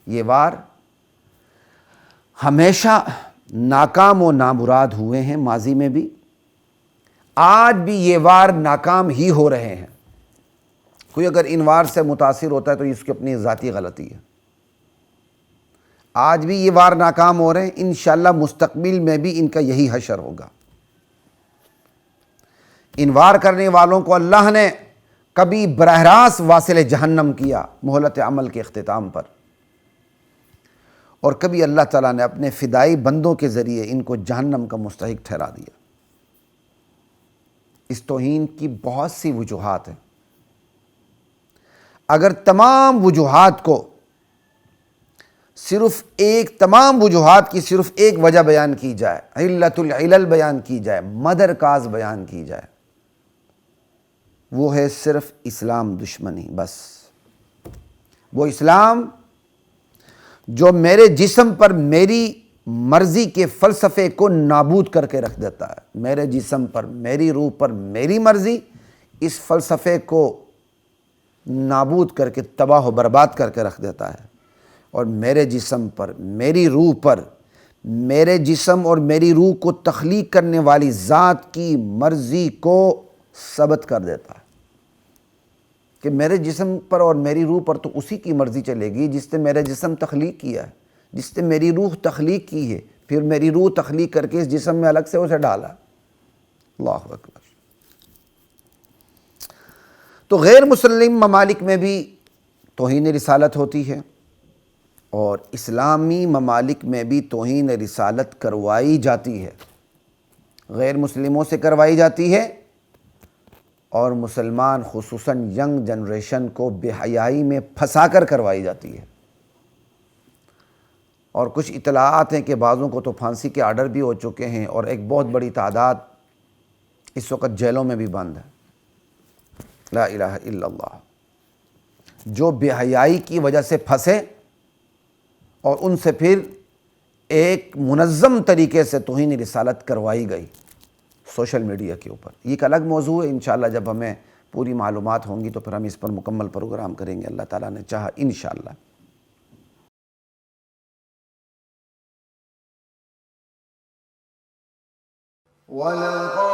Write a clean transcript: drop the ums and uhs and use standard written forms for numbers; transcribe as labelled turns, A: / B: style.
A: یہ وار ہمیشہ ناکام و نامراد ہوئے ہیں ماضی میں بھی، آج بھی یہ وار ناکام ہی ہو رہے ہیں۔ کوئی اگر ان وار سے متاثر ہوتا ہے تو اس کی اپنی ذاتی غلطی ہے۔ آج بھی یہ وار ناکام ہو رہے ہیں، انشاءاللہ مستقبل میں بھی ان کا یہی حشر ہوگا۔ ان وار کرنے والوں کو اللہ نے کبھی براہ راست واصل جہنم کیا مہلت عمل کے اختتام پر، اور کبھی اللہ تعالیٰ نے اپنے فدائی بندوں کے ذریعے ان کو جہنم کا مستحق ٹھہرا دیا۔ اس توہین کی بہت سی وجوہات ہیں۔ اگر تمام وجوہات کی صرف ایک وجہ بیان کی جائے، علت العلل بیان کی جائے، مدر کاز بیان کی جائے، وہ ہے صرف اسلام دشمنی۔ بس وہ اسلام جو میرے جسم پر میری مرضی کے فلسفے کو نابود کر کے رکھ دیتا ہے، میرے جسم پر میری روح پر میری مرضی، اس فلسفے کو نابود کر کے تباہ و برباد کر کے رکھ دیتا ہے، اور میرے جسم پر میری روح پر میرے جسم اور میری روح کو تخلیق کرنے والی ذات کی مرضی کو ثابت کر دیتا ہے کہ میرے جسم پر اور میری روح پر تو اسی کی مرضی چلے گی جس نے میرے جسم تخلیق کیا ہے، جس نے میری روح تخلیق کی ہے، پھر میری روح تخلیق کر کے اس جسم میں الگ سے اسے ڈالا۔ اللہ اکبر۔ تو غیر مسلم ممالک میں بھی توہین رسالت ہوتی ہے، اور اسلامی ممالک میں بھی توہین رسالت کروائی جاتی ہے، غیر مسلموں سے کروائی جاتی ہے، اور مسلمان خصوصاً ینگ جنریشن کو بے حیائی میں پھنسا کر کروائی جاتی ہے۔ اور کچھ اطلاعات ہیں کہ بعضوں کو تو پھانسی کے آرڈر بھی ہو چکے ہیں، اور ایک بہت بڑی تعداد اس وقت جیلوں میں بھی بند ہے۔ لا الہ الا اللہ۔ جو بے حیائی کی وجہ سے پھنسے اور ان سے پھر ایک منظم طریقے سے توہین رسالت کروائی گئی سوشل میڈیا کے اوپر، یہ ایک الگ موضوع ہے۔ انشاءاللہ جب ہمیں پوری معلومات ہوں گی تو پھر ہم اس پر مکمل پروگرام کریں گے، اللہ تعالیٰ نے چاہا انشاءاللہ۔ وَلَقَدْ